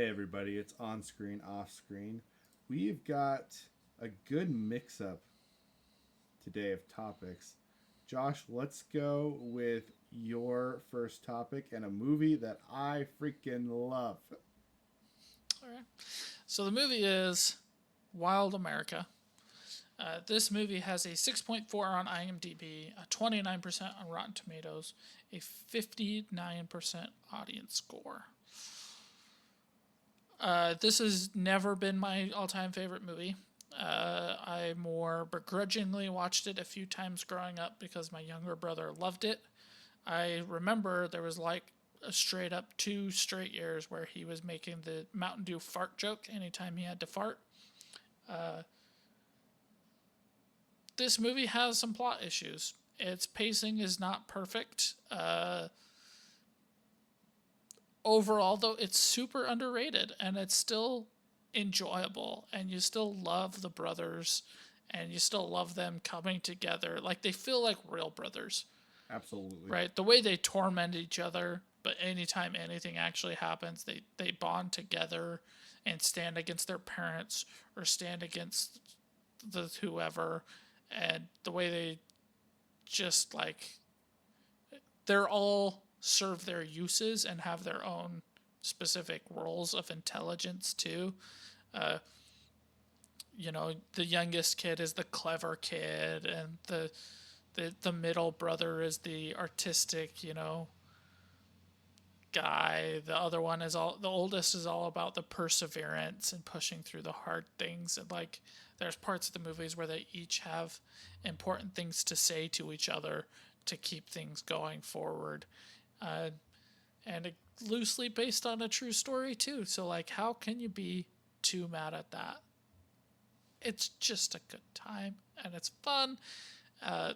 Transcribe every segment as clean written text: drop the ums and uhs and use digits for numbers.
everybody, it's on screen, off screen. We've got a good mix up today of topics. Josh, let's go with your first topic and a movie that I freaking love. All right. So the movie is Wild America. This movie has a 6.4 on IMDb, a 29% on Rotten Tomatoes, a 59% audience score. This has never been my all-time favorite movie. I more begrudgingly watched it a few times growing up because my younger brother loved it. I remember there was like a straight up 2 straight years where he was making the Mountain Dew fart joke anytime he had to fart. This movie has some plot issues. Its pacing is not perfect. Overall, though, it's super underrated and it's still enjoyable. And you still love the brothers and you still love them coming together. Like they feel like real brothers, Absolutely. right? The way they torment each other, but anytime anything actually happens, they bond together and stand against their parents or stand against the whoever. And the way they just like they're all serve their uses and have their own specific roles of intelligence too. Uh, the youngest kid is the clever kid, and the middle brother is the artistic, guy. The other one is all the oldest is all about the perseverance and pushing through the hard things. And like, there's parts of the movies where they each have important things to say to each other to keep things going forward. Uh, and it, loosely based on a true story too. So like, how can you be too mad at that? It's just a good time and it's fun. Uh,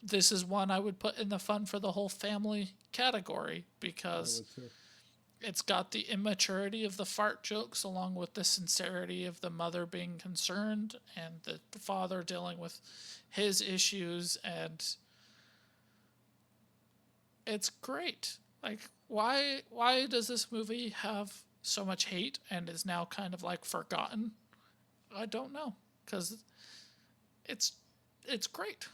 this is one I would put in the fun for the whole family category I because would too. it's got the immaturity of the fart jokes along with the sincerity of the mother being concerned and the father dealing with his issues, and it's great. Like, why does this movie have so much hate and is now kind of like forgotten? I don't know, cuz it's it's great.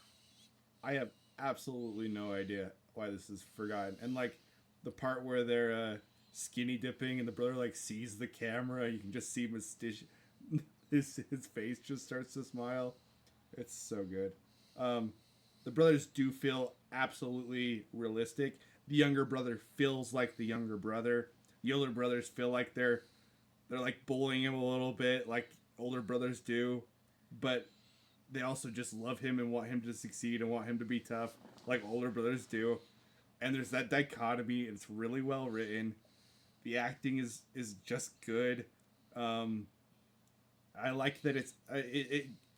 I have absolutely no idea why this is forgotten. And like the part where they're skinny dipping and the brother like sees the camera, you can just see his face just starts to smile. It's so good. Um, the brothers do feel absolutely realistic. The younger brother feels like the younger brother. The older brothers feel like they're like bullying him a little bit, like older brothers do, but they also just love him and want him to succeed and want him to be tough, like older brothers do. And there's that dichotomy. And it's really well written. The acting is just good. Um, I like that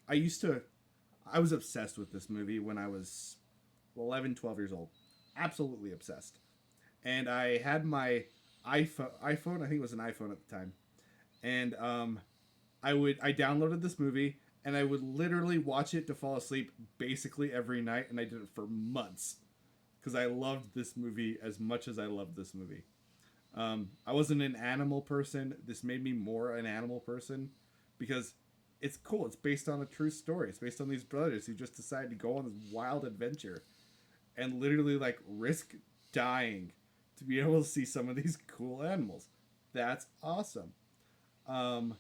I used to. I was obsessed with this movie when I was 11, 12 years old. Absolutely obsessed. And I had my iPhone. I think it was an iPhone at the time. And I downloaded this movie and I would literally watch it to fall asleep basically every night, and I did it for months because I loved this movie as much as I loved this movie. I wasn't an animal person. This made me more an animal person because it's cool. It's based on a true story. It's based on these brothers who just decided to go on this wild adventure and literally like risk dying to be able to see some of these cool animals. That's awesome. Um,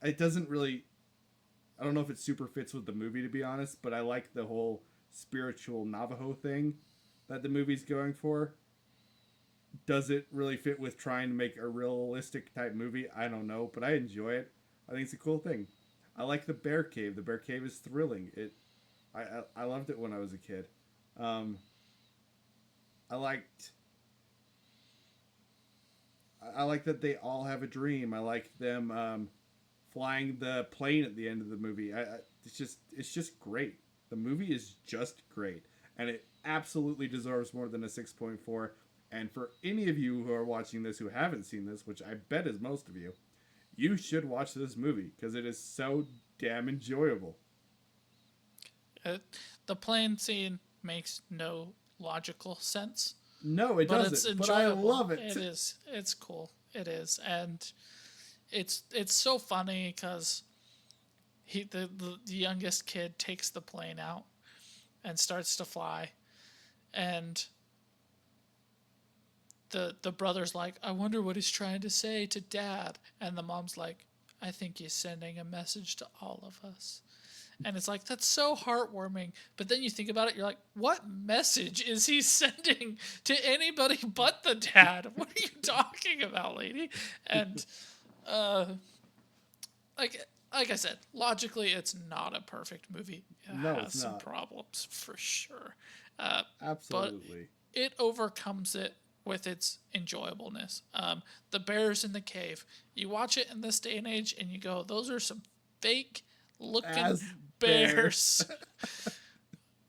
it doesn't really. I don't know if it super fits with the movie to be honest, but I like the whole spiritual Navajo thing that the movie's going for. Does it really fit with trying to make a realistic type movie? I don't know, but I enjoy it. I think it's a cool thing. I like the bear cave. The bear cave is thrilling. I loved it when I was a kid. Um, I liked I like that they all have a dream. I like them flying the plane at the end of the movie. It's just great. The movie is just great, and it absolutely deserves more than a 6.4. And for any of you who are watching this who haven't seen this, which I bet is most of you, you should watch this movie because it is so damn enjoyable. It, the plane scene makes no logical sense. No, it but it's doesn't. But I enjoyable. love it. It is. It's cool. It is, and it's so funny because the youngest kid takes the plane out and starts to fly, and the brother's like, I wonder what he's trying to say to dad, and the mom's like, I think he's sending a message to all of us. And it's like, that's so heartwarming. But then you think about it, you're like, what message is he sending to anybody but the dad? What are you talking about, lady? And uh, like I said, logically, it's not a perfect movie. It No, has it's some not. problems for sure. But Absolutely. it overcomes it with its enjoyableness. The bears in the cave. You watch it in this day and age, and you go, "Those are some fake looking As bears."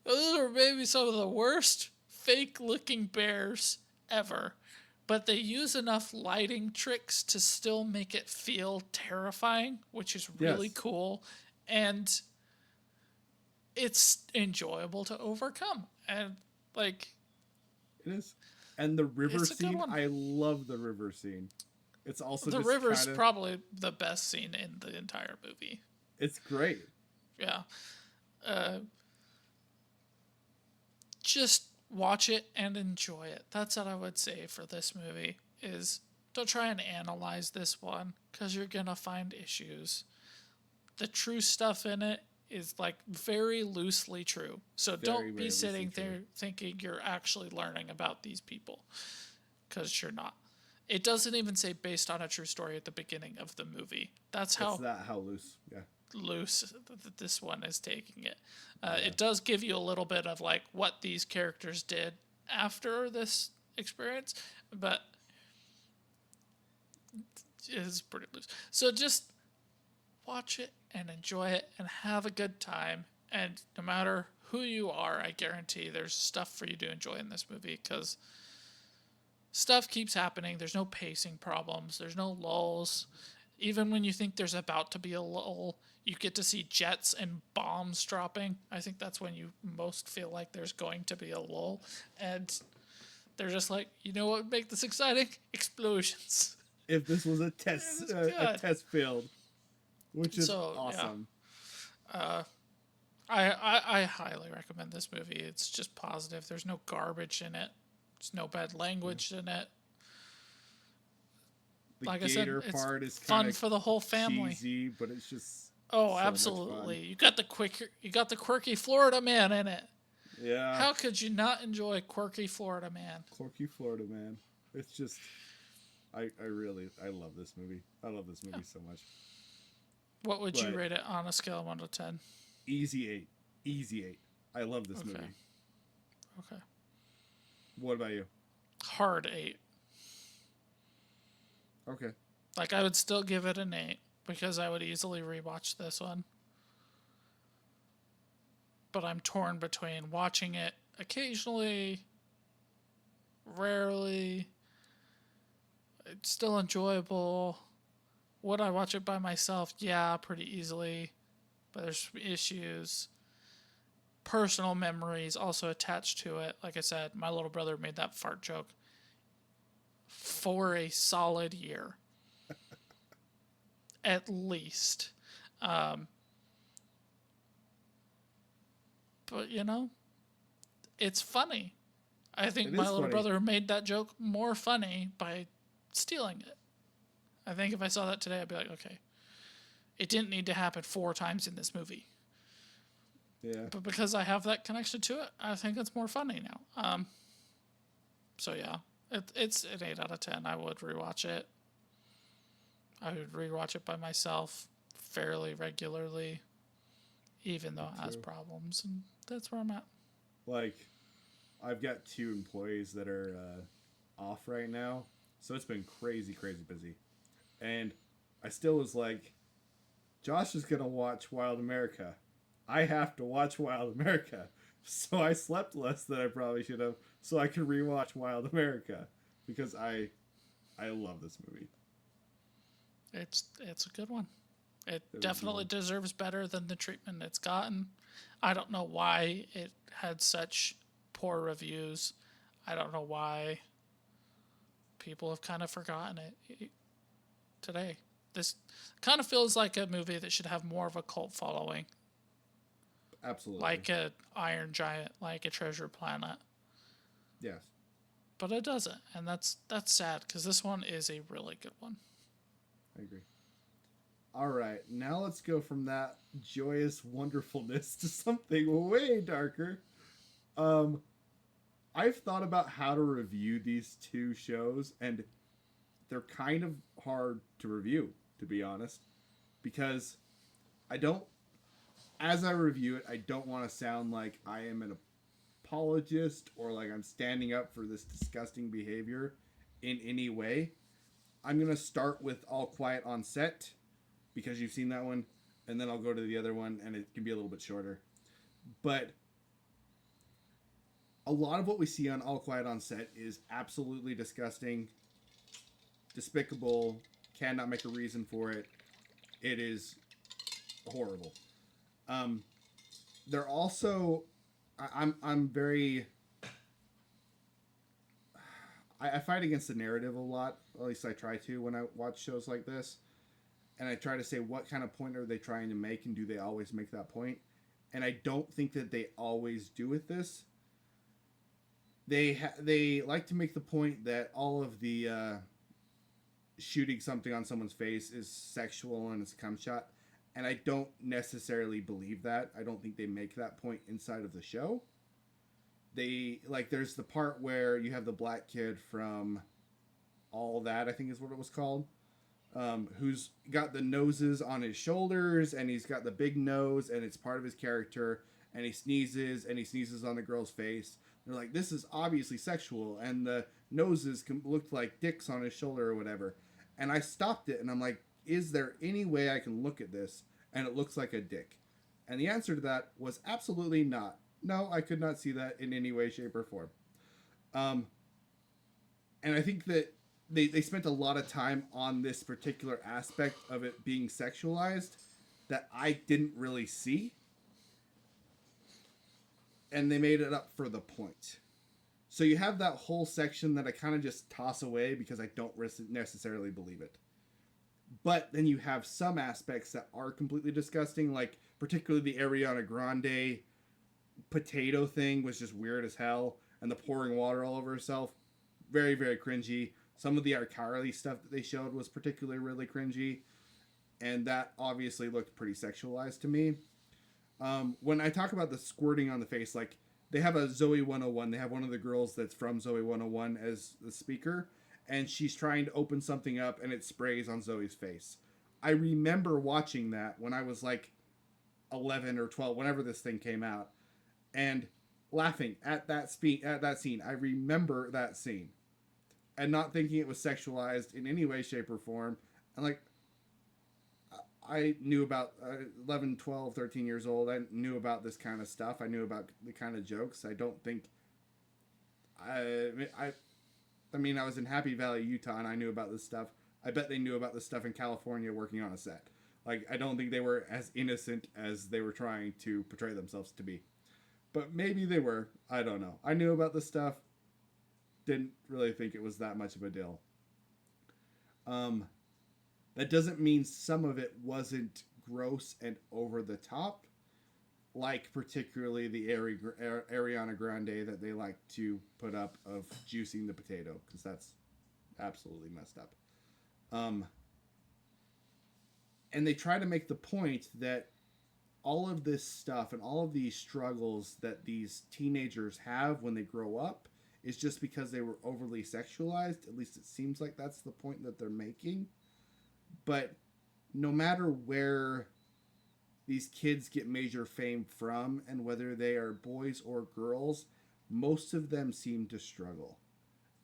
Those are maybe some of the worst fake looking bears ever. But they use enough lighting tricks to still make it feel terrifying, which is really Yes. cool. And it's enjoyable to overcome. And like, It is. And the river it's a good scene, one. I love the river scene. It's also The just river's kind of, probably the best scene in the entire movie. it's great. Yeah. Just watch it and enjoy it. That's what I would say for this movie is don't try and analyze this one because you're going to find issues. The true stuff in it is like very loosely true. So Very, don't very be loosely sitting true. there thinking you're actually learning about these people because you're not. It doesn't even say based on a true story at the beginning of the movie. That's how It's that how loose. Yeah. loose this one is taking it. It does give you a little bit of like what these characters did after this experience, but it's pretty loose. So just watch it and enjoy it and have a good time. And no matter who you are, I guarantee there's stuff for you to enjoy in this movie because stuff keeps happening. There's no pacing problems. There's no lulls. Even when you think there's about to be a lull, you get to see jets and bombs dropping. I think that's when you most feel like there's going to be a lull. And they're just like, you know what would make this exciting? Explosions. If this was a test, a test field, which is So, yeah. awesome. I highly recommend this movie. It's just positive. There's no garbage in it. There's no bad language in it. The Like I said, gator it's part is fun kind of for the whole family. cheesy, but it's just Oh, so much absolutely. fun. You got the quirky Florida man in it. Yeah. How could you not enjoy quirky Florida man? Corky Florida man. It's just I love this movie. I love this movie so much. What would you But- rate it on a scale of 1 to 10? Easy 8. Easy 8. I love this Okay. movie. Okay. What about you? Hard 8. Okay. Like, I would still give it an 8 because I would easily rewatch this one. But I'm torn between watching it occasionally, rarely. It's still enjoyable. Would I watch it by myself? Yeah, pretty easily. But there's issues. Personal memories also attached to it. Like I said, my little brother made that fart joke for a solid year. At least. But, you know, it's funny. I think It my is little funny. brother made that joke more funny by stealing it. I think if I saw that today, I'd be like, okay, it didn't need to happen 4 times in this movie. Yeah. But because I have that connection to it, I think it's more funny now. So yeah, it's an 8 out of 10. I would rewatch it. I would rewatch it by myself fairly regularly, even though it has True. problems, and that's where I'm at. Like, I've got 2 employees that are off right now, so it's been crazy busy. And I still was like, Josh is gonna watch Wild America. I have to watch Wild America. So I slept less than I probably should have, so I could rewatch Wild America. Because I love this movie. It's a good one. It a good definitely one. deserves better than the treatment it's gotten. I don't know why it had such poor reviews. I don't know why people have kind of forgotten it today. This kind of feels like a movie that should have more of a cult following, Absolutely. like a Iron Giant, like a Treasure Planet. Yes. But it doesn't, and that's sad because this one is a really good one. I agree. All right, now let's go from that joyous wonderfulness to something way darker. Um, I've thought about how to review these two shows, and they're kind of hard to review, to be honest, because I don't, as I review it, I don't want to sound like I am an apologist or like I'm standing up for this disgusting behavior in any way. I'm going to start with All Quiet on Set because you've seen that one, and then I'll go to the other one, and it can be a little bit shorter. But a lot of what we see on All Quiet on Set is absolutely disgusting, despicable, cannot make a reason for it. It is horrible. They're also, I'm very, I fight against the narrative a lot. At least I try to when I watch shows like this, and I try to say what kind of point are they trying to make, and do they always make that point? And I don't think that they always do with this. They like to make the point that all of the shooting something on someone's face is sexual and it's a cum shot, and I don't necessarily believe that. I don't think they make that point inside of the show. They like there's the part where you have the black kid from All That, I think is what it was called, who's got the noses on his shoulders, and he's got the big nose, and it's part of his character, and he sneezes on the girl's face. They're like, this is obviously sexual, and the noses looked like dicks on his shoulder or whatever. And I stopped it, and I'm like, is there any way I can look at this and it looks like a dick? And the answer to that was absolutely not. No, I could not see that in any way, shape, or form. And I think that they spent a lot of time on this particular aspect of it being sexualized that I didn't really see. And they made it up for the point. So you have that whole section that I kind of just toss away because I don't necessarily believe it. But then you have some aspects that are completely disgusting, like particularly the Ariana Grande potato thing was just weird as hell, and the pouring water all over herself, very, very cringy. Some of the iCarly stuff that they showed was particularly really cringy, and that obviously looked pretty sexualized to me. When I talk about the squirting on the face, like they have a Zoe 101, they have one of the girls that's from Zoe 101 as the speaker, and she's trying to open something up and it sprays on Zoe's face. I remember watching that when I was like 11 or 12, whenever this thing came out, and laughing at that scene. I remember that scene and not thinking it was sexualized in any way, shape, or form. And like, I knew about 11, 12, 13 years old. I knew about this kind of stuff. I knew about the kind of jokes. I don't think I mean, I was in Happy Valley, Utah, and I knew about this stuff. I bet they knew about this stuff in California working on a set. Like, I don't think they were as innocent as they were trying to portray themselves to be. But maybe they were. I don't know. I knew about this stuff. Didn't really think it was that much of a deal. That doesn't mean some of it wasn't gross and over the top, like particularly the Ariana Grande that they like to put up of juicing the potato, because that's absolutely messed up. And they try to make the point that all of this stuff and all of these struggles that these teenagers have when they grow up is just because they were overly sexualized. At least it seems like that's the point that they're making. But no matter where these kids get major fame from, and whether they are boys or girls, most of them seem to struggle.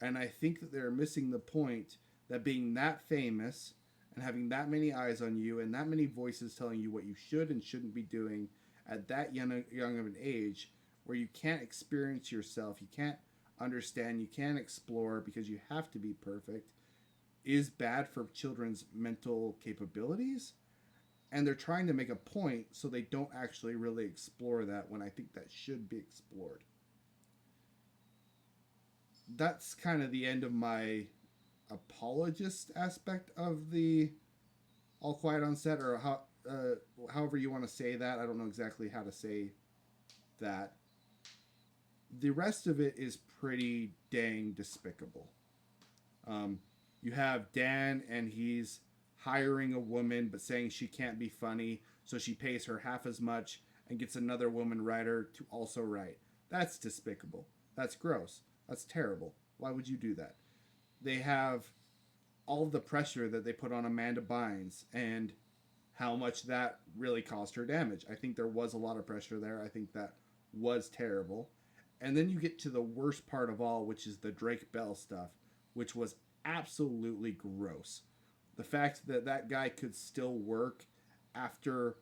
And I think that they're missing the point that being that famous and having that many eyes on you and that many voices telling you what you should and shouldn't be doing at that young of an age, where you can't experience yourself, you can't understand, you can't explore because you have to be perfect, is bad for children's mental capabilities. And they're trying to make a point so they don't actually really explore that, when I think that should be explored. that's kind of the end of my apologist aspect of the All Quiet on Set, or however you want to say that. I don't know exactly how to say that. The rest of it is pretty dang despicable. Um, you have Dan, and he's hiring a woman, but saying she can't be funny, so she pays her half as much and gets another woman writer to also write. That's despicable. That's gross. That's terrible. Why would you do that? They have all of the pressure that they put on Amanda Bynes and how much that really caused her damage. I think there was a lot of pressure there. I think that was terrible. And then you get to the worst part of all, which is the Drake Bell stuff, which was absolutely gross. The fact that that guy could still work after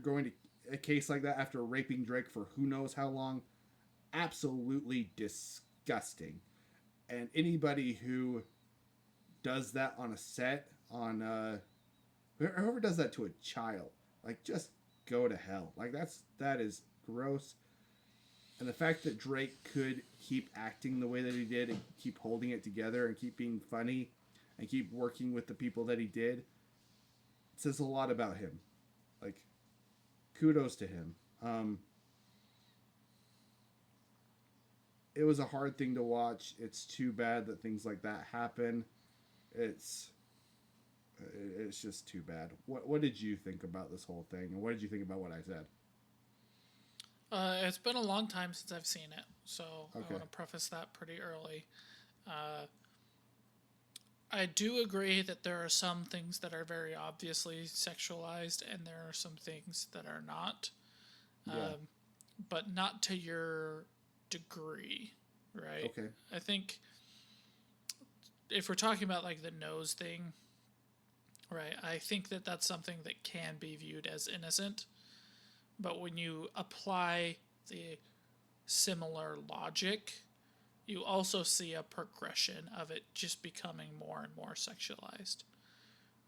going to a case like that, after raping Drake for who knows how long, absolutely disgusting. And anybody who does that on a set, on whoever does that to a child, like, just go to hell. Like, that is gross. And the fact that Drake could keep acting the way that he did and keep holding it together and keep being funny and keep working with the people that he did says a lot about him. Like, kudos to him. It was a hard thing to watch. It's too bad that things like that happen. It's just too bad. What did you think about this whole thing, and what did you think about what I said? It's been a long time since I've seen it, so Okay. I want to preface that pretty early. I do agree that there are some things that are very obviously sexualized, and there are some things that are not, Yeah. but not to your degree, right? Okay. I think if we're talking about like the nose thing, right, I think that that's something that can be viewed as innocent, but when you apply the similar logic, you also see a progression of it just becoming more and more sexualized,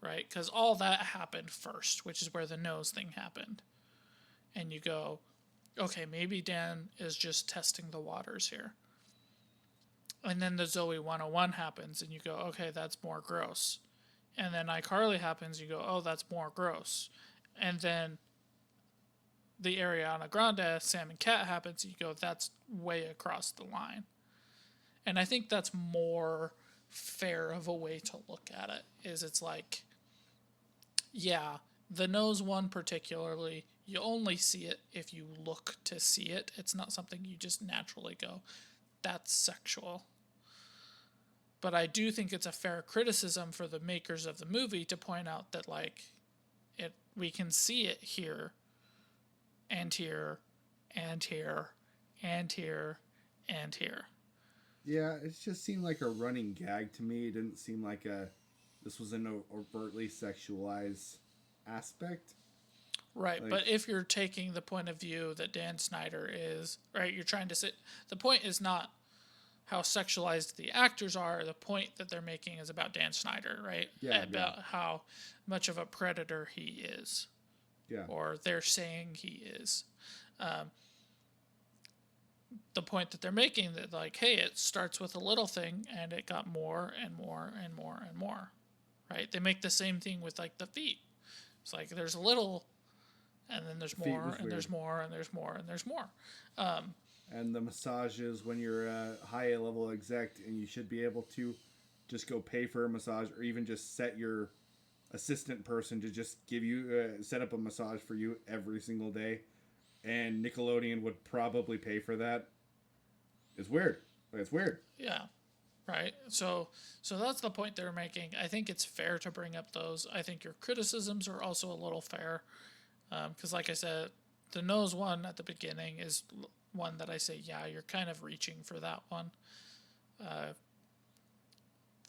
right? Because all that happened first, which is where the nose thing happened. And you go, okay, maybe Dan is just testing the waters here. And then the Zoe 101 happens, and you go, okay, that's more gross. And then iCarly happens, you go, oh, that's more gross. And then the Ariana Grande, Sam and Cat happens, you go, that's way across the line. And I think that's more fair of a way to look at it, is it's like, yeah, the nose one particularly, you only see it if you look to see it. It's not something you just naturally go, that's sexual. But I do think it's a fair criticism for the makers of the movie to point out that, like, we can see it here and here and here and here and here. Yeah, it just seemed like a running gag to me. It didn't seem like this was an overtly sexualized aspect. Right, Like, but if you're taking the point of view that Dan Snyder is, right, you're trying to say, the point is not how sexualized the actors are, the point that they're making is about Dan Snyder, right? Yeah, About how much of a predator he is, yeah, or they're saying he is. The point that they're making that, like, hey, it starts with a little thing and it got more and more and more and more, right? They make the same thing with, like, the feet. It's like there's a little, and then there's more, and there's more, and there's more, and there's more. And the massages when you're a high level exec, and you should be able to just go pay for a massage, or even just set your assistant person to just give you set up a massage for you every single day, and Nickelodeon would probably pay for that. It's weird. It's weird. Yeah. Right. So that's the point they're making. I think it's fair to bring up those. I think your criticisms are also a little fair. Because, like I said, the nose one at the beginning is one that I say, yeah, you're kind of reaching for that one.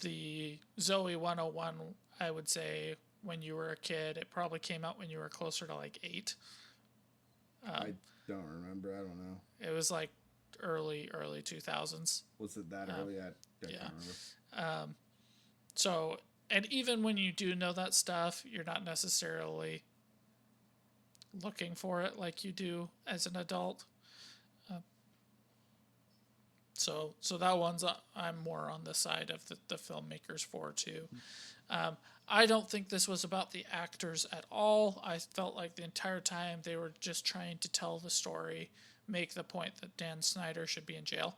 The Zoe 101, I would say, when you were a kid, it probably came out when you were closer to like 8. I don't remember. I don't know. It was like early 2000s. Was it that early? I yeah. can't remember. So, and even when you do know that stuff, you're not necessarily looking for it like you do as an adult. So that one's I'm more on the side of the filmmakers for too. I don't think this was about the actors at all. I felt like the entire time they were just trying to tell the story, make the point that Dan Snyder should be in jail.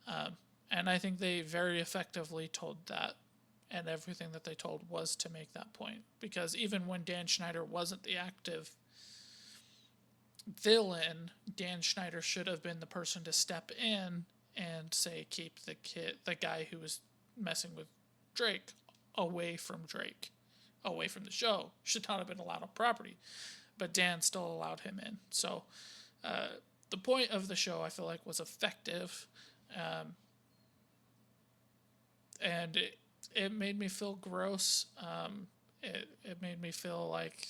And I think they very effectively told that. And everything that they told was to make that point. Because even when Dan Schneider wasn't the active villain, Dan Schneider should have been the person to step in and say, keep the guy who was messing with Drake, away from Drake, away from the show. Should not have been allowed on property. But Dan still allowed him in. So the point of the show, I feel like, was effective. And it made me feel gross. It made me feel like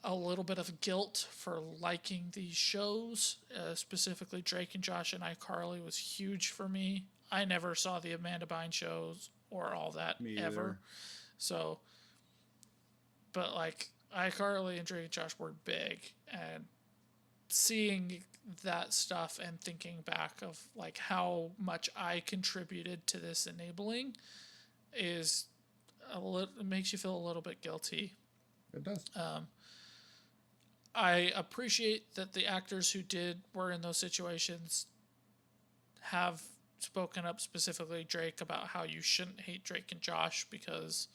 a little bit of guilt for liking these shows. Specifically, Drake and Josh and iCarly was huge for me. I never saw the Amanda Bynes shows or all that Me ever. either. So, but like iCarly and Drake and Josh were big, and seeing that stuff and thinking back of like how much I contributed to this enabling is it makes you feel a little bit guilty. It does. I appreciate that the actors who were in those situations have spoken up, specifically Drake, about how you shouldn't hate Drake and Josh, because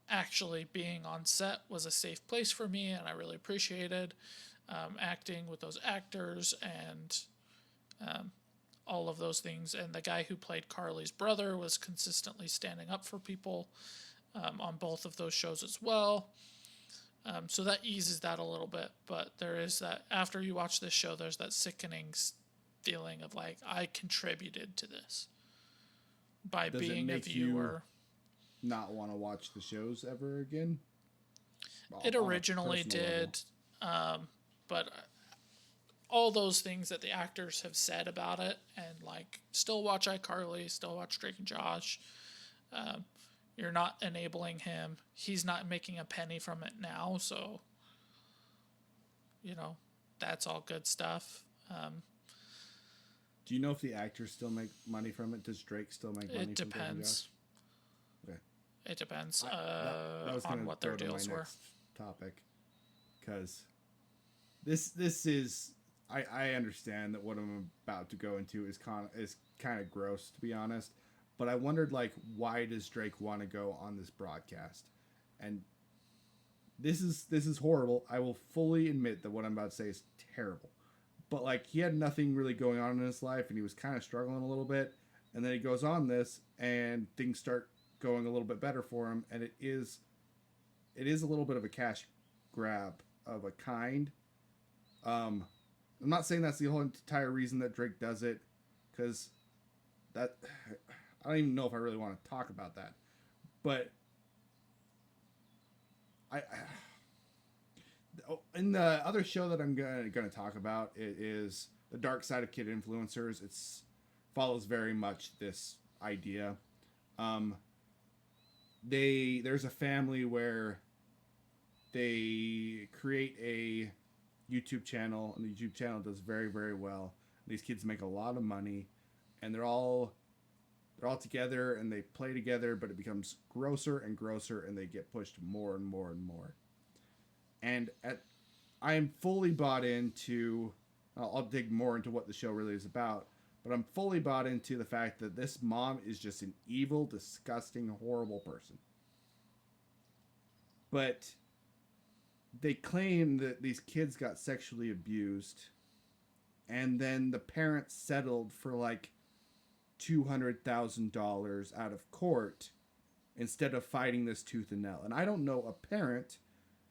actually being on set was a safe place for me, and I really appreciated acting with those actors and all of those things. And the guy who played Carly's brother was consistently standing up for people on both of those shows as well. So that eases that a little bit, but there is that, after you watch this show, there's that sickening feeling of like, I contributed to this by Does it being a make viewer. you not want to watch the shows ever again? It On a originally personal did, but all those things that the actors have said about it, and like, still watch iCarly, still watch Drake and Josh. You're not enabling him. He's not making a penny from it now, so, that's all good stuff. Do you know if the actors still make money from it? Does Drake still make money It from Drake and depends. Josh? Okay. It depends That was on gonna what their go to my deals were. next topic, because this is I understand that what I'm about to go into is kind of gross, to be honest, but I wondered, like, why does Drake want to go on this broadcast? And this is horrible. I will fully admit that what I'm about to say is terrible. But like, he had nothing really going on in his life, and he was kind of struggling a little bit, and then he goes on this and things start going a little bit better for him, and it is a little bit of a cash grab of a kind. I'm not saying that's the whole entire reason that Drake does it, because that, I don't even know if I really want to talk about that, but in the other show that I'm gonna talk about, it is The Dark Side of Kid Influencers. It's follows very much this idea. There's a family where they create a YouTube channel, and the YouTube channel does very, very well. These kids make a lot of money, and they're all together, and they play together, but it becomes grosser and grosser, and they get pushed more and more and more. And I am fully bought into, I'll dig more into what the show really is about, but I'm fully bought into the fact that this mom is just an evil, disgusting, horrible person. But they claim that these kids got sexually abused, and then the parents settled for like $200,000 out of court instead of fighting this tooth and nail. And I don't know a parent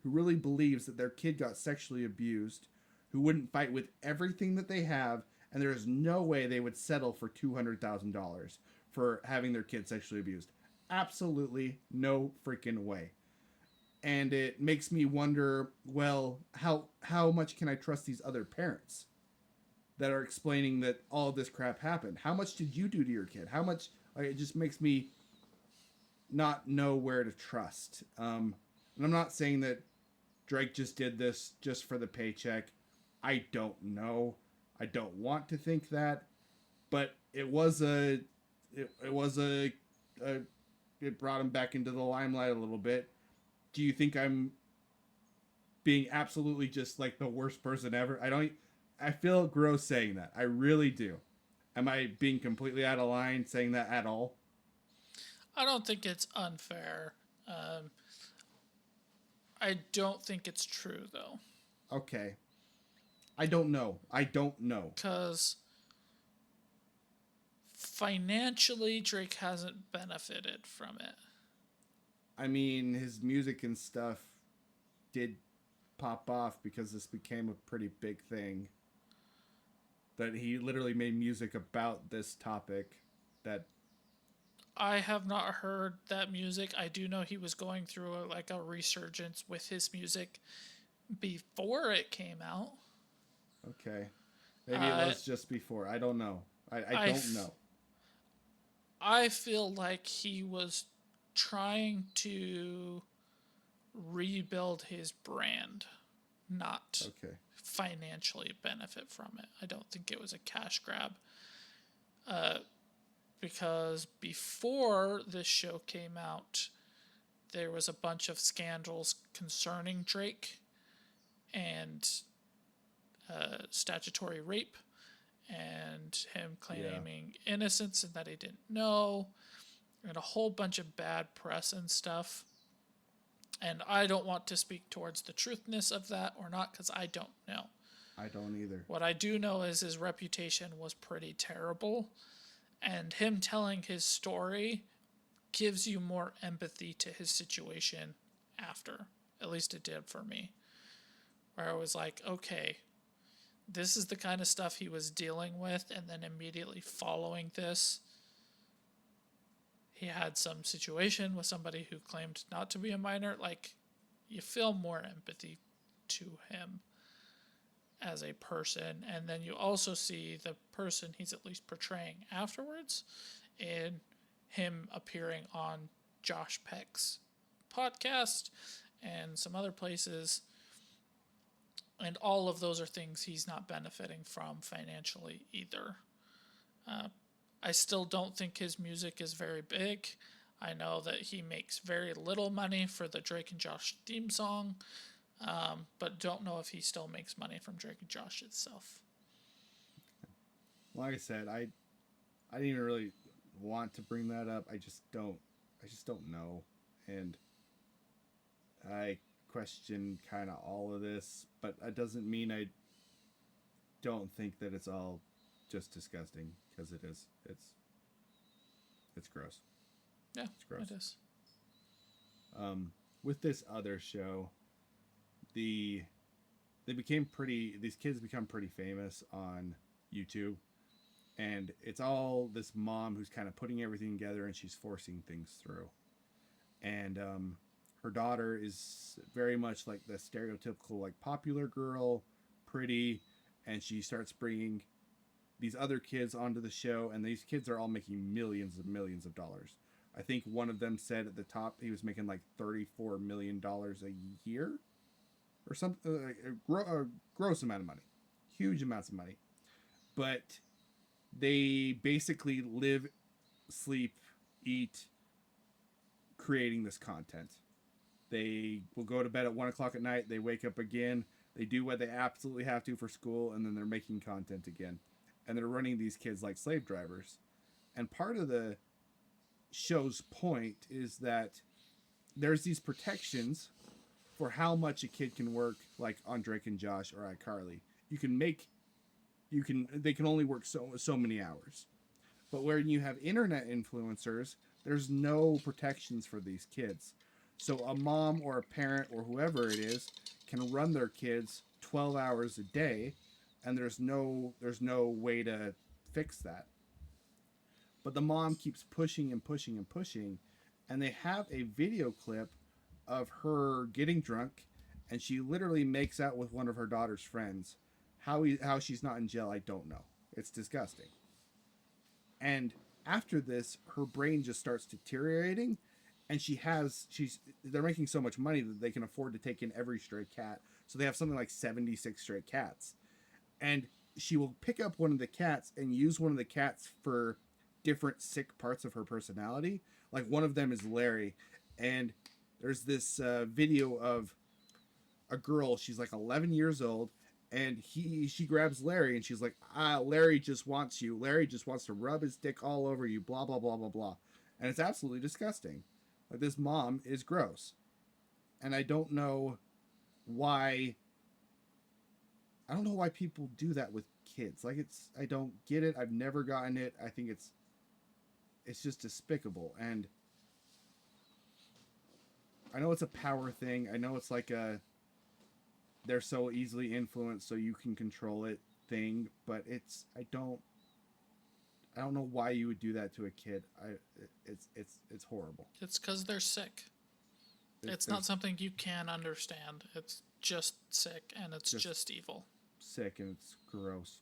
who really believes that their kid got sexually abused, who wouldn't fight with everything that they have, and there is no way they would settle for $200,000 for having their kid sexually abused. Absolutely no freaking way. And it makes me wonder, well, how much can I trust these other parents that are explaining that all of this crap happened? How much did you do to your kid? How much? Like, it just makes me not know where to trust. And I'm not saying that Drake just did this just for the paycheck. I don't know. I don't want to think that, but it was a it brought him back into the limelight a little bit. Do you think I'm being absolutely just like the worst person ever? I feel gross saying that. I really do. Am I being completely out of line saying that at all? I don't think it's unfair. Um, I don't think it's true though, Okay. I don't know. I don't know. because financially Drake hasn't benefited from it. I mean, his music and stuff did pop off because this became a pretty big thing. That he literally made music about this topic. That I have not heard that music. I do know he was going through a resurgence with his music before it came out. okay, maybe it was just before. I don't know. I don't know. I feel like he was trying to rebuild his brand, not Okay. financially benefit from it. I don't think it was a cash grab. Because before this show came out, there was a bunch of scandals concerning Drake and statutory rape and him claiming innocence and that he didn't know, and a whole bunch of bad press and stuff. And I don't want to speak towards the truthness of that or not because I don't know. I don't either. What I do know is his reputation was pretty terrible, and him telling his story gives you more empathy to his situation after. At least it did for me. Where I was like, okay, this is the kind of stuff he was dealing with, and then immediately following this, he had some situation with somebody who claimed not to be a minor. Like, you feel more empathy to him as a person, and then you also see the person he's at least portraying afterwards in him appearing on Josh Peck's podcast and some other places, and all of those are things he's not benefiting from financially either. I still don't think his music is very big. I know that he makes very little money for the Drake and Josh theme song, but don't know if he still makes money from Drake and Josh itself. Like I said, I didn't even really want to bring that up. I just don't know, and I question kind of all of this, but that doesn't mean I don't think that it's all just disgusting, because it is. It's gross. Yeah, It's gross. it is. With this other show, these kids become pretty famous on YouTube, and it's all this mom who's kind of putting everything together, and she's forcing things through, and her daughter is very much like the stereotypical like popular girl, pretty, and she starts bringing these other kids onto the show, and these kids are all making millions and millions of dollars. I think one of them said at the top he was making like $34 million a year or something, a gross amount of money, huge amounts of money. But they basically live, sleep, eat, creating this content. They will go to bed at 1 o'clock at night. They wake up again. They do what they absolutely have to for school, and then they're making content again. And they're running these kids like slave drivers. And part of the show's point is that there's these protections for how much a kid can work, like on Drake and Josh or iCarly. They can only work so many hours. But when you have internet influencers, there's no protections for these kids. So a mom or a parent or whoever it is can run their kids 12 hours a day, and there's no way to fix that. But the mom keeps pushing and pushing and pushing, and they have a video clip of her getting drunk, and she literally makes out with one of her daughter's friends. How she's not in jail, I don't know. It's disgusting. And after this, her brain just starts deteriorating, and they're making so much money that they can afford to take in every stray cat. So they have something like 76 stray cats. And she will pick up one of the cats and use one of the cats for different sick parts of her personality. Like one of them is Larry, and there's this video of a girl. She's like 11 years old, and she grabs Larry, and she's like, Larry just wants you. Larry just wants to rub his dick all over you. Blah blah blah blah blah, and it's absolutely disgusting. Like this mom is gross, and I don't know why. I don't know why people do that with kids. Like I don't get it. I've never gotten it. I think it's just despicable. And I know it's a power thing. I know it's like a they're so easily influenced so you can control it thing, but I don't know why you would do that to a kid. It's horrible. It's because they're sick. It's not something you can understand. It's just sick, and it's just evil. Sick, and it's gross.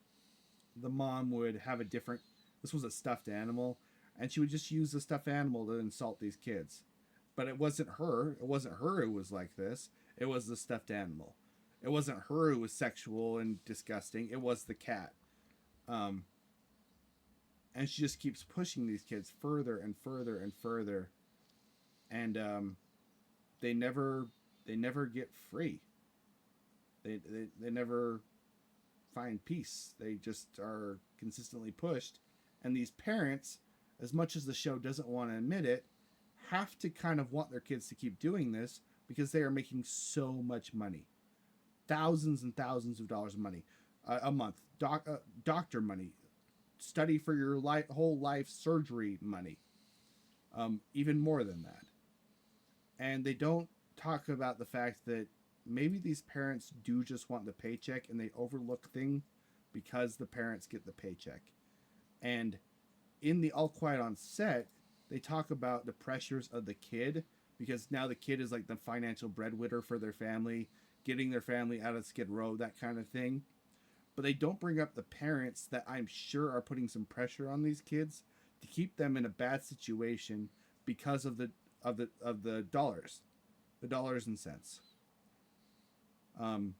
The mom would have a different... This was a stuffed animal, and she would just use the stuffed animal to insult these kids. But it wasn't her. It wasn't her who was like this. It was the stuffed animal. It wasn't her who was sexual and disgusting. It was the cat. And she just keeps pushing these kids further and further and further. And they never get free. They never find peace. They just are consistently pushed. And these parents, as much as the show doesn't want to admit it, have to kind of want their kids to keep doing this because they are making so much money. Thousands and thousands of dollars of money a month. Doctor money. Study for your whole life surgery money. Even more than that. And they don't talk about the fact that maybe these parents do just want the paycheck and they overlook things because the parents get the paycheck. And in the All Quiet on Set, they talk about the pressures of the kid because now the kid is like the financial breadwinner for their family, getting their family out of Skid Row, that kind of thing. But they don't bring up the parents that I'm sure are putting some pressure on these kids to keep them in a bad situation because of the dollars, the dollars and cents. In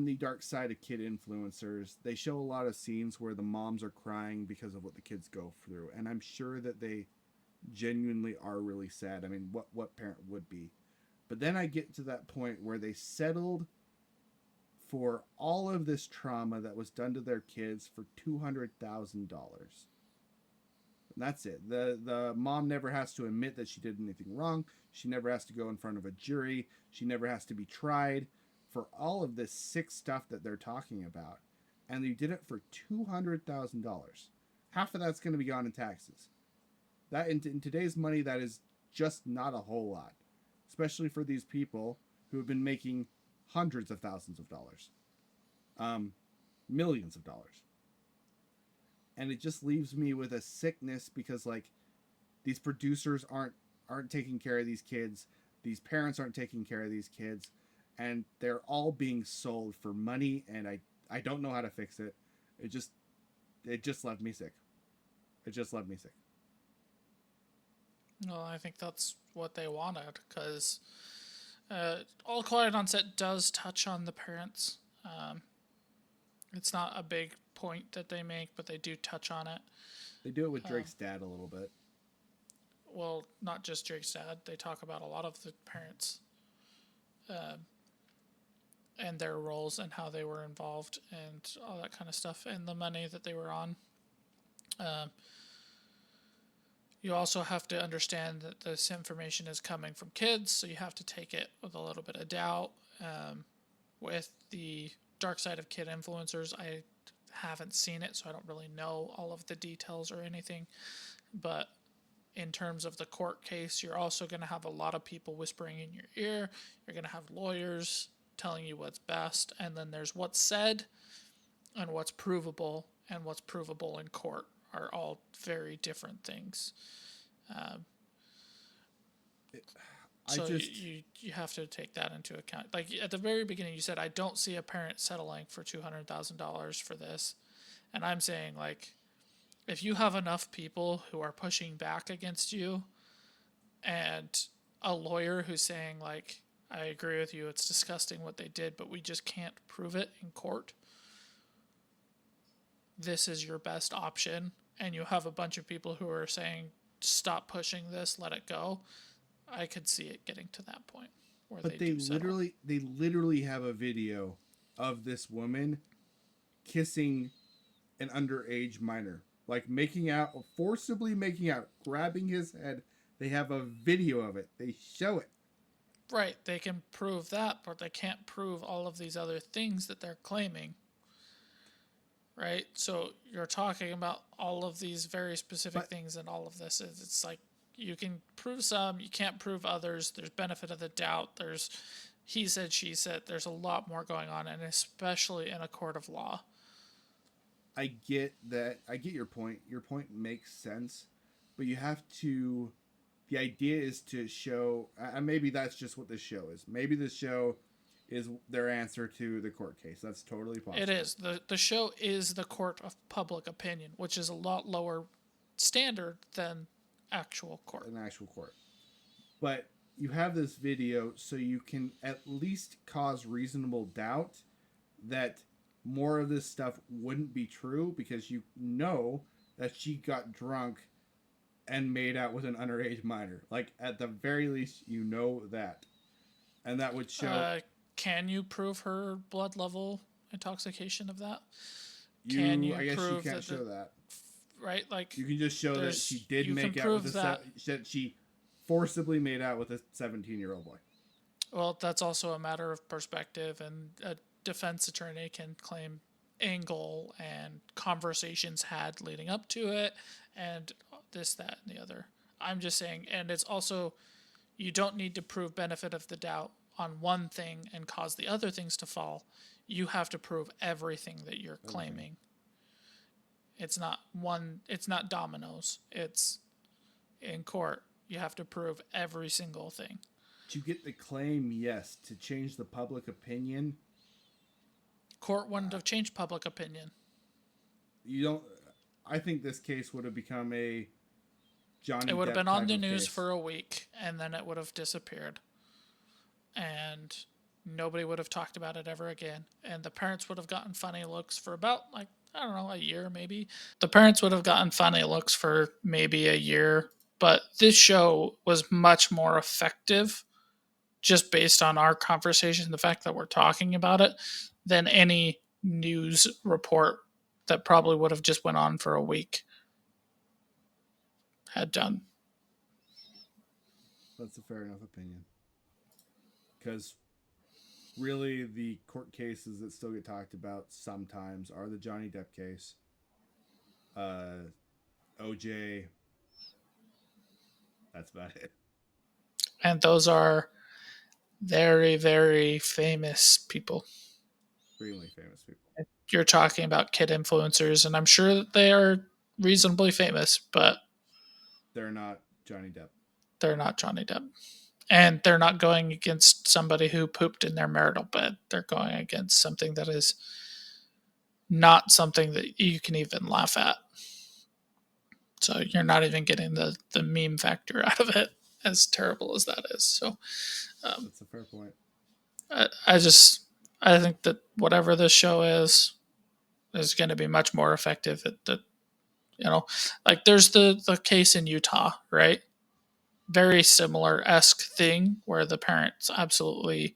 the dark side of kid influencers, they show a lot of scenes where the moms are crying because of what the kids go through, and I'm sure that they genuinely are really sad. I mean, what parent would be? But then I get to that point where they settled for all of this trauma that was done to their kids for $200,000. And that's it. The mom never has to admit that she did anything wrong. She never has to go in front of a jury. She never has to be tried for all of this sick stuff that they're talking about. And you did it for $200,000. Half of that's going to be gone in taxes. That in today's money, that is just not a whole lot. Especially for these people who have been making hundreds of thousands of dollars. Millions of dollars. And it just leaves me with a sickness because, like, these producers aren't taking care of these kids. These parents aren't taking care of these kids. And they're all being sold for money, and I don't know how to fix it. It just left me sick. It just left me sick. Well, I think that's what they wanted, because All Quiet on Set does touch on the parents. It's not a big point that they make, but they do touch on it. They do it with Drake's dad a little bit. Well, not just Drake's dad. They talk about a lot of the parents and their roles and how they were involved and all that kind of stuff and the money that they were on. You also have to understand that this information is coming from kids, so you have to take it with a little bit of doubt. With the dark side of kid influencers, I haven't seen it, so I don't really know all of the details or anything. But in terms of the court case, you're also going to have a lot of people whispering in your ear. You're going to have lawyers telling you what's best, and then there's what's said and what's provable, and what's provable in court are all very different things. You have to take that into account. Like at the very beginning, you said, I don't see a parent settling for $200,000 for this. And I'm saying, like, if you have enough people who are pushing back against you and a lawyer who's saying, like, I agree with you. It's disgusting what they did, but we just can't prove it in court. This is your best option, and you have a bunch of people who are saying, stop pushing this, let it go. I could see it getting to that point where But they do settle. they literally have a video of this woman kissing an underage minor, like making out, forcibly making out, grabbing his head. They have a video of it. They show it. Right, they can prove that, but they can't prove all of these other things that they're claiming. Right? So you're talking about all of these very specific But things, and all of this. It's like you can prove some, you can't prove others. There's benefit of the doubt. There's he said, she said. There's a lot more going on, and especially in a court of law. I get that. I get your point. Your point makes sense, but you have to. The idea is to show. Maybe that's just what this show is. Maybe this show is their answer to the court case. That's totally possible. It is. The show is the court of public opinion, which is a lot lower standard than actual court. An actual court. But you have this video so you can at least cause reasonable doubt that more of this stuff wouldn't be true, because you know that she got drunk and made out with an underage minor. Like, at the very least, you know that. And that would show... Can you prove her blood level intoxication of that? I guess you can't show that. Right? Like, you can just show that she did make out with that she forcibly made out with a 17-year-old boy. Well, that's also a matter of perspective, and a defense attorney can claim angle and conversations had leading up to it, and this, that, and the other. I'm just saying, and it's also, you don't need to prove benefit of the doubt on one thing and cause the other things to fall. You have to prove everything that you're claiming. It's not dominoes. It's in court. You have to prove every single thing. To get the claim, yes. To change the public opinion, court wouldn't have changed public opinion. You don't. I think this case would have become a Johnny Depp. It would have been on the news case for a week, and then it would have disappeared. And nobody would have talked about it ever again. And the parents would have gotten funny looks for about, like, I don't know, a year maybe. The parents would have gotten funny looks for maybe a year. But this show was much more effective, just based on our conversation, the fact that we're talking about it, than any news report that probably would have just went on for a week had done. That's a fair enough opinion. Because really, the court cases that still get talked about sometimes are the Johnny Depp case, OJ. That's about it. And those are very, very famous people. Extremely famous people. You're talking about kid influencers, and I'm sure that they are reasonably famous, but they're not Johnny Depp. They're not Johnny Depp. And they're not going against somebody who pooped in their marital bed. They're going against something that is not something that you can even laugh at. So you're not even getting the meme factor out of it, as terrible as that is. So that's a fair point. I think that whatever this show is going to be much more effective at the, like there's the case in Utah, right? Very similar-esque thing where the parents absolutely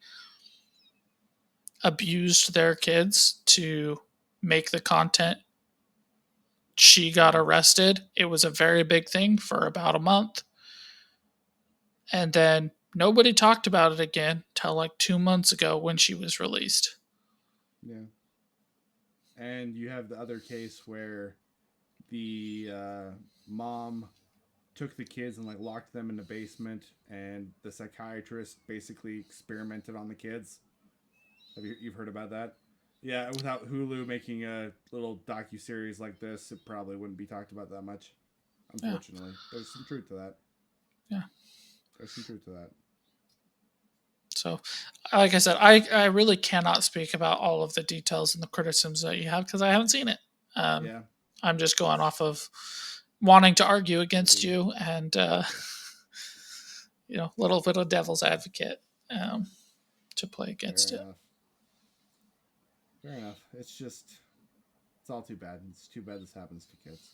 abused their kids to make the content. She got arrested. It was a very big thing for about a month. And then nobody talked about it again till like 2 months ago when she was released. Yeah. And you have the other case where the mom took the kids and like locked them in the basement, and the psychiatrist basically experimented on the kids. You've heard about that? Yeah, without Hulu making a little docuseries like this, it probably wouldn't be talked about that much. Unfortunately. Yeah. There's some truth to that. Yeah. There's some truth to that. So, like I said, I really cannot speak about all of the details and the criticisms that you have because I haven't seen it. Yeah. I'm just going off of wanting to argue against you and, a little bit of devil's advocate. to play against Fair it. enough. Fair enough. It's all too bad. It's too bad this happens to kids.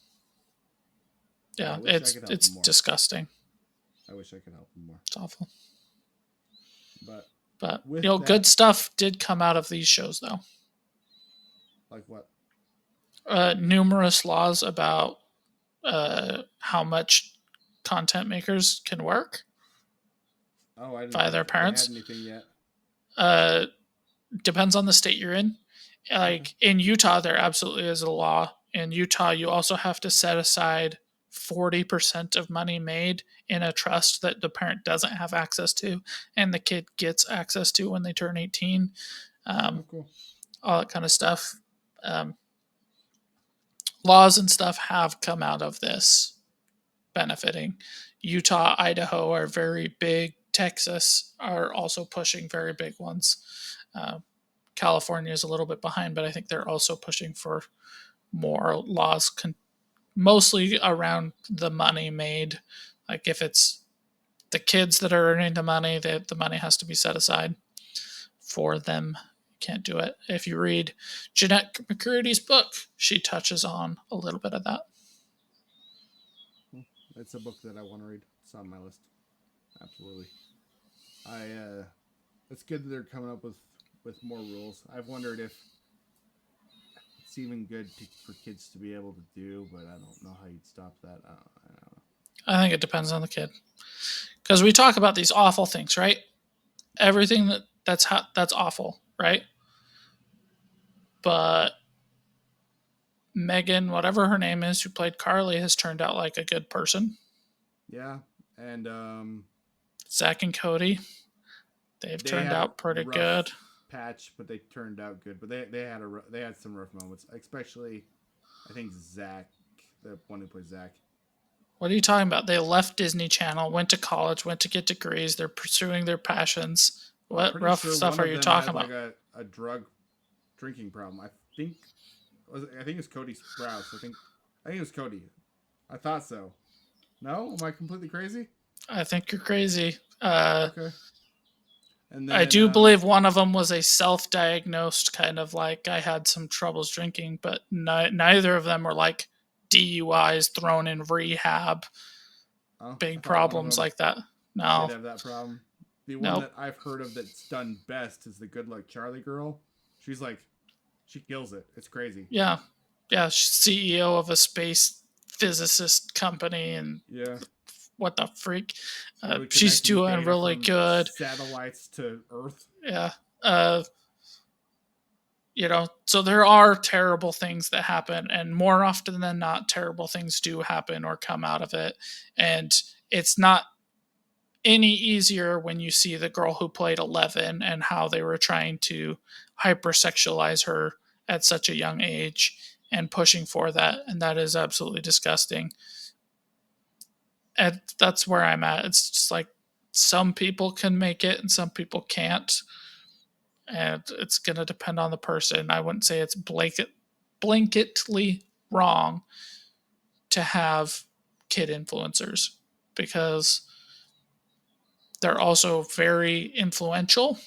Yeah, I wish I could help it's them more. disgusting. I wish I could help them more. It's awful. But you know, good stuff did come out of these shows, though. Like what? Numerous laws about how much content makers can work. Oh, I didn't by their parents. They had anything yet? Depends on the state you're in. Like in Utah, there absolutely is a law. In Utah, you also have to set aside 40% of money made in a trust that the parent doesn't have access to, and the kid gets access to when they turn 18. Cool. All that kind of stuff. Laws and stuff have come out of this benefiting. Utah, Idaho are very big. Texas are also pushing very big ones. California is a little bit behind, but I think they're also pushing for more laws, mostly around the money made. Like if it's the kids that are earning the money, the money has to be set aside for them. Can't do it. If you read Jeanette McCurdy's book, she touches on a little bit of that. It's a book that I want to read. It's on my list. Absolutely. It's good that they're coming up with more rules. I've wondered if it's even good for kids to be able to do, but I don't know how you'd stop that. I don't know. I think it depends on the kid. Because we talk about these awful things, right? Everything that's awful, right? But Megan, whatever her name is, who played Carly, has turned out like a good person. Yeah, and Zach and Cody, they've turned out pretty good. Patch, but they turned out good. But they had some rough moments, especially I think Zach, the one who plays Zach. What are you talking about? They left Disney Channel, went to college, went to get degrees. They're pursuing their passions. What rough stuff are you talking about? Like a drug drinking problem. I think it's Cody Sprouse. I think it was Cody. I thought so. No, am I completely crazy? I think you're crazy. Okay. And then, I do believe one of them was a self-diagnosed kind of like I had some troubles drinking, but neither of them were like DUIs, thrown in rehab, big problems like that. No, did have that problem. The one that I've heard of that's done best is the Good Luck Charlie girl. She's like, she kills it. It's crazy. Yeah, she's CEO of a space physicist company, and what the freak? She's doing really good. Satellites to Earth. Yeah. You know, so there are terrible things that happen, and more often than not, terrible things do happen or come out of it. And it's not any easier when you see the girl who played 11 and how they were trying to hypersexualize her at such a young age and pushing for that. And that is absolutely disgusting. And that's where I'm at. It's just like some people can make it and some people can't. And it's going to depend on the person. I wouldn't say it's blanketly wrong to have kid influencers because they're also very influential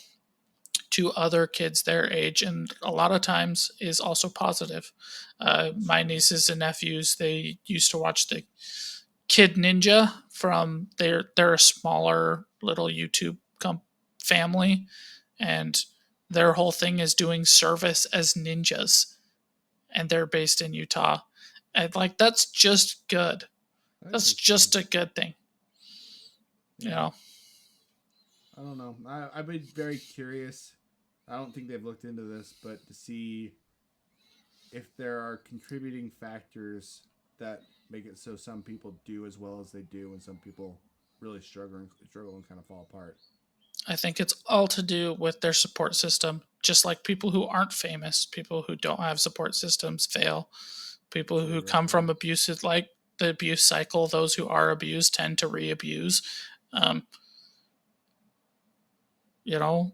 to other kids their age, and a lot of times is also positive. My nieces and nephews, they used to watch the Kid Ninja from they're a smaller little YouTube family, and their whole thing is doing service as ninjas, and they're based in Utah. And like that's just good. That's just a good thing. You know. I don't know. I've been very curious. I don't think they've looked into this, but to see if there are contributing factors that make it so some people do as well as they do, and some people really struggle and kind of fall apart. I think it's all to do with their support system. Just like people who aren't famous, people who don't have support systems fail. People who come from abusive, like the abuse cycle, those who are abused tend to re-abuse. You know,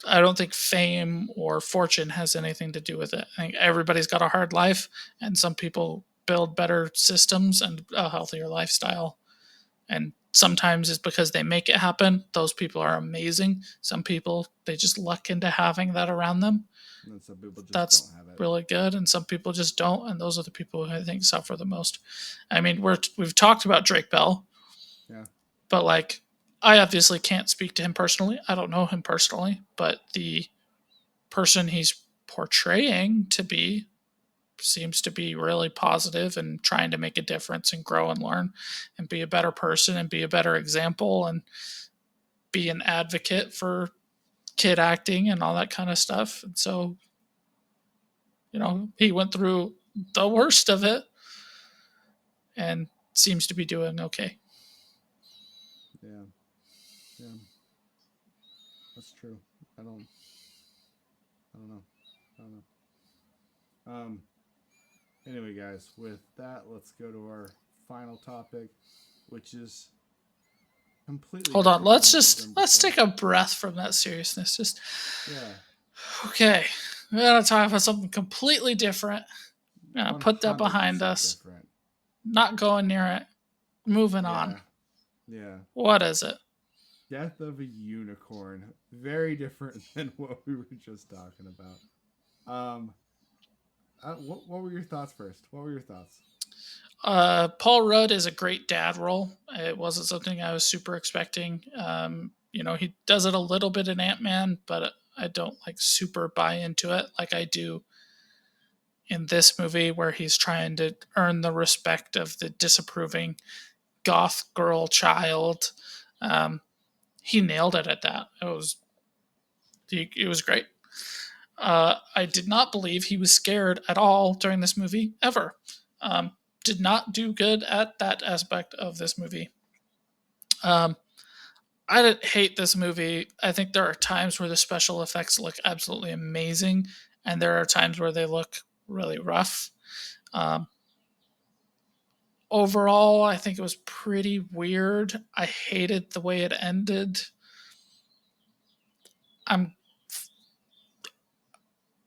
I don't think fame or fortune has anything to do with it. I think everybody's got a hard life, and some people build better systems and a healthier lifestyle. And sometimes it's because they make it happen. Those people are amazing. Some people, they just luck into having that around them. And some people just That's don't have it. really good, and some people just don't, and those are the people who I think suffer the most. I mean, we've talked about Drake Bell, Yeah. but like, I obviously can't speak to him personally. I don't know him personally, but the person he's portraying to be seems to be really positive and trying to make a difference and grow and learn and be a better person and be a better example and be an advocate for kid acting and all that kind of stuff. And so, he went through the worst of it and seems to be doing okay. Yeah. Yeah. That's true. I don't know. I don't know. Anyway, guys, with that, let's go to our final topic, which is completely. Hold on. Let's take a breath from that seriousness. Just okay. We're gonna talk about something completely different. Put that behind us. Different. Not going near it. Moving on. Yeah. What is it? Death of a Unicorn. Very different than what we were just talking about. What were your thoughts first? What were your thoughts? Paul Rudd is a great dad role. It wasn't something I was super expecting. He does it a little bit in Ant-Man, but I don't like super buy into it like I do in this movie, where he's trying to earn the respect of the disapproving goth girl child. He nailed it at that. It was great. I did not believe he was scared at all during this movie, ever. Did not do good at that aspect of this movie. I didn't hate this movie. I think there are times where the special effects look absolutely amazing, and there are times where they look really rough. Overall, I think it was pretty weird. I hated the way it ended. I'm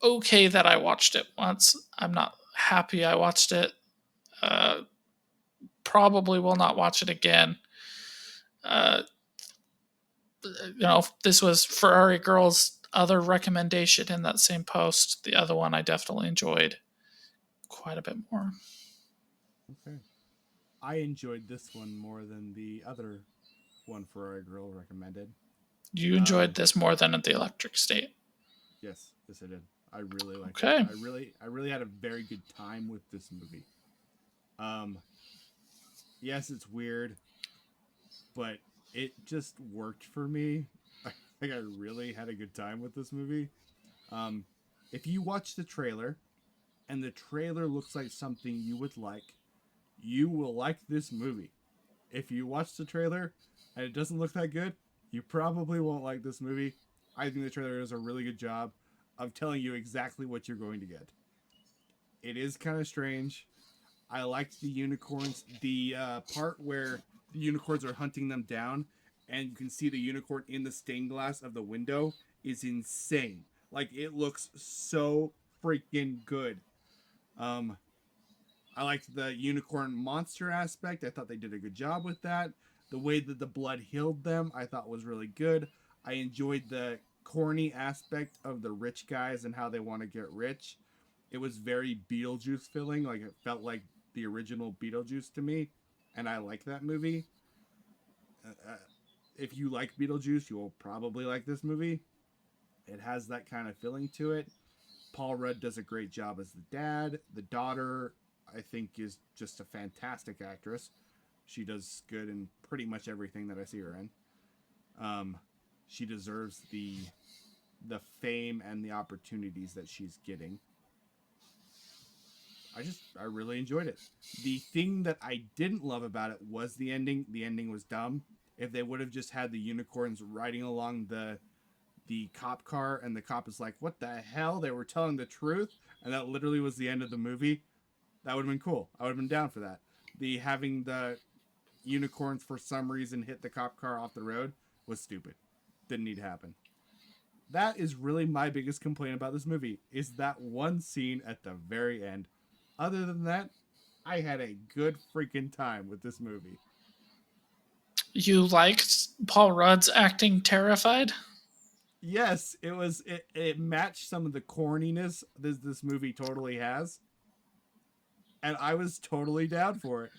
okay that I watched it once. I'm not happy I watched it. Probably will not watch it again. This was Ferrari Girl's other recommendation in that same post. The other one I definitely enjoyed quite a bit more. Okay. I enjoyed this one more than the other one Ferrari Girl recommended. You enjoyed this more than The Electric State? Yes, I did. I really liked it. I really had a very good time with this movie. Yes, it's weird, but it just worked for me. I really had a good time with this movie. If you watch the trailer, and the trailer looks like something you would like, you will like this movie. If you watch the trailer and it doesn't look that good, you probably won't like this movie. I think the trailer does a really good job of telling you exactly what you're going to get. It is kind of strange. I liked the unicorns. The part where the unicorns are hunting them down, and you can see the unicorn in the stained glass of the window, is insane. Like, it looks so freaking good. I liked the unicorn monster aspect. I thought they did a good job with that. The way that the blood healed them, I thought was really good. I enjoyed the corny aspect of the rich guys and how they want to get rich. It was very Beetlejuice feeling. Like, it felt like the original Beetlejuice to me. And I like that movie. If you like Beetlejuice, you will probably like this movie. It has that kind of feeling to it. Paul Rudd does a great job as the dad. The daughter, I think, is just a fantastic actress. She does good in pretty much everything that I see her in. She deserves the fame and the opportunities that she's getting. I really enjoyed it. The thing that I didn't love about it was the ending. The ending was dumb. If they would have just had the unicorns riding along the cop car, and the cop is like, what the hell? They were telling the truth, and that literally was the end of the movie. That would have been cool. I would have been down for that. Having the unicorns for some reason hit the cop car off the road was stupid. Didn't need to happen. That is really my biggest complaint about this movie, is that one scene at the very end. Other than that, I had a good freaking time with this movie. You liked Paul Rudd's acting Terrified? Yes, it matched some of the corniness this movie totally has, and I was totally down for it.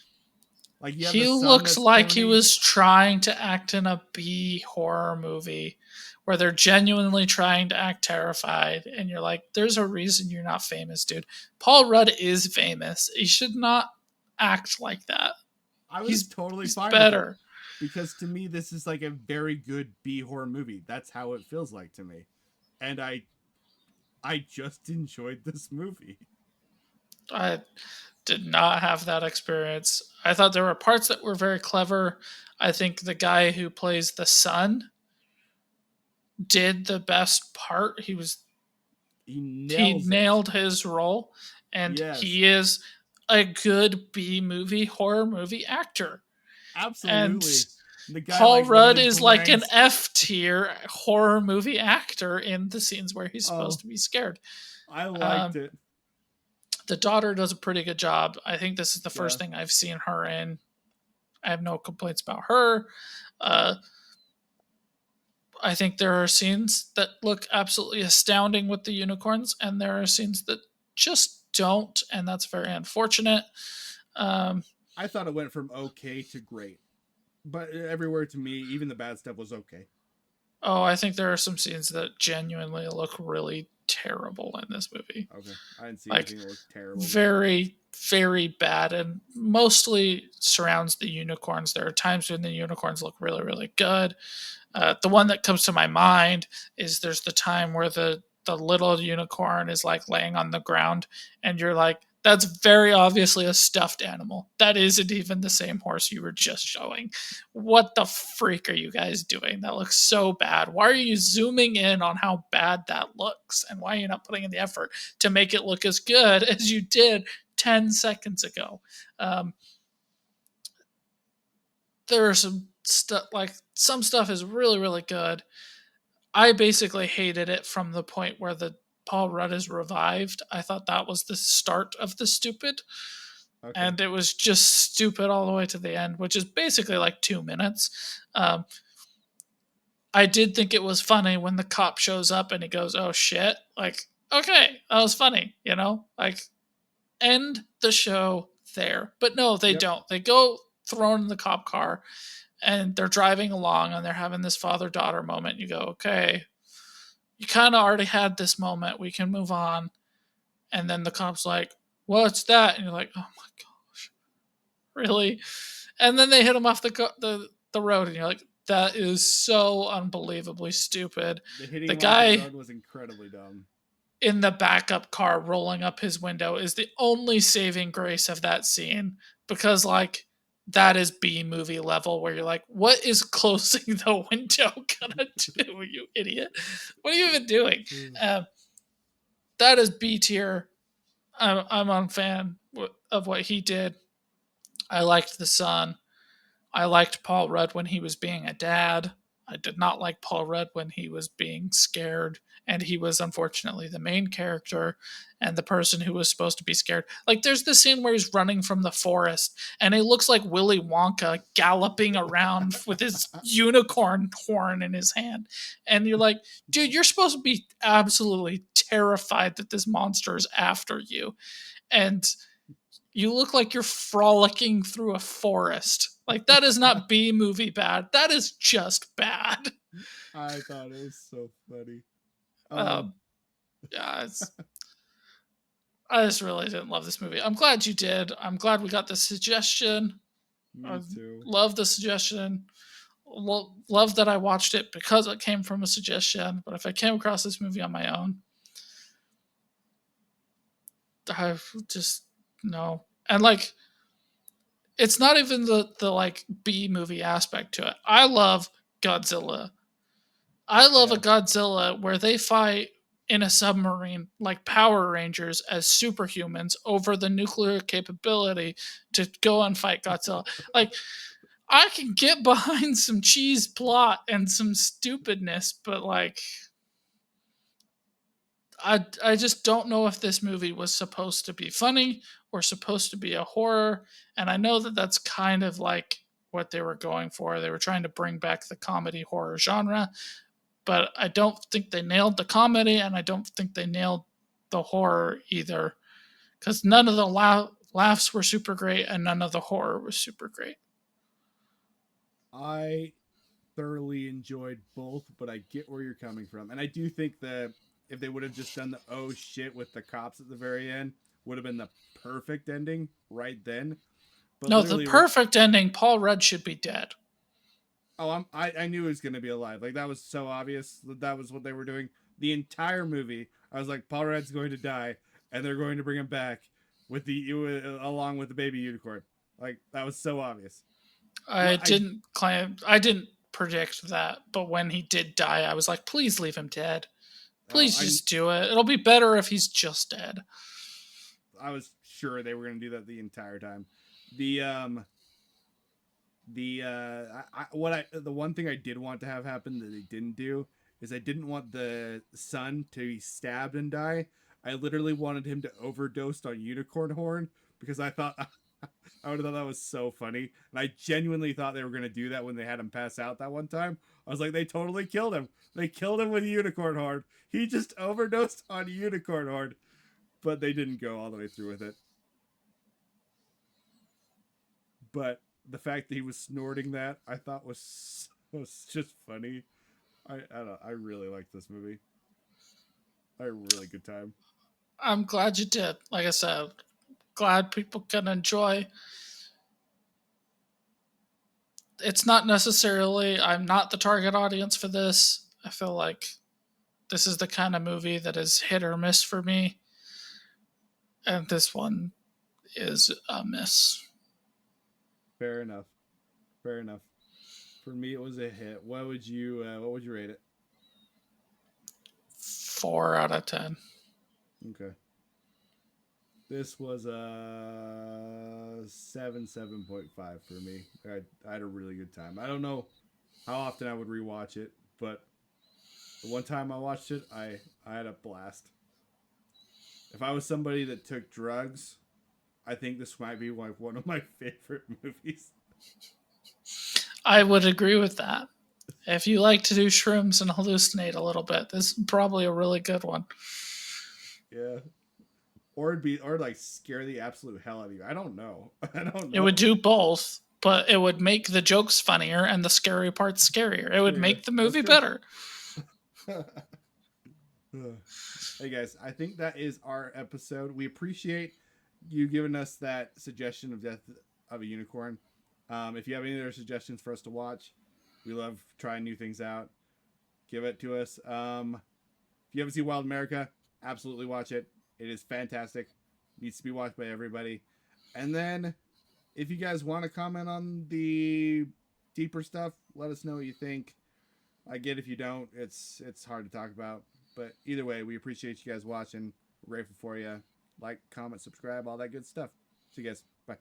Like you have the He son looks that's like he corny. was trying to act in a B horror movie where they're genuinely trying to act terrified, and you're like, there's a reason you're not famous, dude. Paul Rudd is famous. He should not act like that. I was He's totally he's fine with it better. because to me this is like a very good B horror movie. That's how it feels like to me, and I just enjoyed this movie. I did not have that experience. I thought there were parts that were very clever. I think the guy who plays the son did the best part. He He nails it. nailed his role, and Yes, he is a good B movie horror movie actor. And absolutely. The guy Paul like let Rudd his is like an brains. F tier horror movie actor in the scenes where he's supposed Oh, to be scared. I liked Um, it. the daughter does a pretty good job. I think this is the first Yeah, thing I've seen her in. I have no complaints about her. Uh, I think there are scenes that look absolutely astounding with the unicorns, and there are scenes that just don't, and that's very unfortunate. Um, I thought it went from okay to great, but everywhere to me, even the bad stuff was okay. oh, I think there are some scenes that genuinely look really terrible in this movie. Okay, I didn't see Like, anything that looked terrible though. very, very bad, and mostly surrounds the unicorns. There are times when the unicorns look really, really good. The one that comes to my mind is there's the time where the little unicorn is like laying on the ground, and you're like, that's very obviously a stuffed animal. That isn't even the same horse you were just showing. What the freak are you guys doing? That looks so bad. Why are you zooming in on how bad that looks? And why are you not putting in the effort to make it look as good as you did 10 seconds ago? Um, there are some stuff, like some stuff is really, really good. I basically hated it from the point where the Paul Rudd is revived. I thought that was the start of the stupid, Okay, and it was just stupid all the way to the end, which is basically like 2 minutes. I did think it was funny when the cop shows up and he goes, "Oh shit!" Like, okay, that was funny, like end the show there. But no, they yep. don't. They go thrown in the cop car, and they're driving along and they're having this father daughter moment. You go, okay, you kind of already had this moment. We can move on. And then the cop's like, what's that? And you're like, oh my gosh, really? And then they hit him off the road, and you're like, that is so unbelievably stupid. The hitting The him off the guy road was incredibly dumb. in the backup car rolling up his window is the only saving grace of that scene, because like that is B movie level where you're like, what is closing the window gonna do, you idiot? What are you even doing? Um, that is B tier. I'm a fan of what he did. I liked the son. I liked Paul Rudd when he was being a dad. I did not like Paul Rudd when he was being scared, and he was unfortunately the main character and the person who was supposed to be scared. Like, there's this scene where he's running from the forest, and he looks like Willy Wonka galloping around with his unicorn horn in his hand. And you're like, dude, you're supposed to be absolutely terrified that this monster is after you. And you look like you're frolicking through a forest. Like, that is not B movie bad. That is just bad. I thought it was so funny. Um, yeah, I just really didn't love this movie. I'm glad you did. I'm glad we got the suggestion. I Me too. love the suggestion. Love that I watched it because it came from a suggestion. But if I came across this movie on my own, I just no. And like, it's not even the like B movie aspect to it. I love Godzilla. I love a Yeah. Godzilla where they fight in a submarine like Power Rangers as superhumans over the nuclear capability to go and fight Godzilla. Like, I can get behind some cheese plot and some stupidness, but like I just don't know if this movie was supposed to be funny or supposed to be a horror, and I know that that's kind of like what they were going for. They were trying to bring back the comedy horror genre, but I don't think they nailed the comedy, and I don't think they nailed the horror either, because none of the laughs were super great, and none of the horror was super great. I thoroughly enjoyed both, but I get where you're coming from, and I do think that if they would have just done the oh shit with the cops at the very end, would have been the perfect ending right then. But No, the literally, perfect ending, Paul Rudd should be dead. oh, I knew he was gonna be alive. Like that was so obvious that was what they were doing the entire movie. I was like, Paul Rudd's going to die, and they're going to bring him back with the along with the baby unicorn. Like that was so obvious. I What I didn't claim, I didn't predict that, but when he did die, I was like, please leave him dead. oh, Please just do it. It'll be better if he's just dead. I was sure they were gonna do that the entire time. The the one thing I did want to have happen that they didn't do is I didn't want the son to be stabbed and die. I literally wanted him to overdose on unicorn horn because I thought I would have thought that was so funny, and I genuinely thought they were gonna do that when they had him pass out that one time. I was like, they totally killed him. They killed him with unicorn horn. He just overdosed on unicorn horn, but they didn't go all the way through with it. But the fact that he was snorting that I thought was just funny. I really like this movie. I had a really good time. I'm glad you did. Like I said, glad people can enjoy. It's not necessarily, I'm not the target audience for this. I feel like this is the kind of movie that is hit or miss for me. And this one is a miss. Fair enough. Fair enough. For me, it was a hit. What would you rate it? 4 out of 10. Okay. This was a 7.5 for me. I had a really good time. I don't know how often I would rewatch it, but the one time I watched it, I had a blast. If I was somebody that took drugs, I think this might be like one of my favorite movies. I would agree with that. If you like to do shrooms and hallucinate a little bit, this is probably a really good one. Yeah. Or like scare the absolute hell out of you. I don't know. I don't It know. would do both, but it would make the jokes funnier and the scary parts scarier. It would make the movie better. Hey guys, I think that is our episode. We appreciate you giving us that suggestion of Death of a Unicorn. If you have any other suggestions for us to watch, we love trying new things out. Give it to us. If you haven't seen Wild America, absolutely watch it. It is fantastic. Needs to be watched by everybody. And then, if you guys want to comment on the deeper stuff, let us know what you think. I get if you don't. It's hard to talk about. But either way, we appreciate you guys watching. We're grateful for you. Like, comment, subscribe, all that good stuff. See you guys. Bye.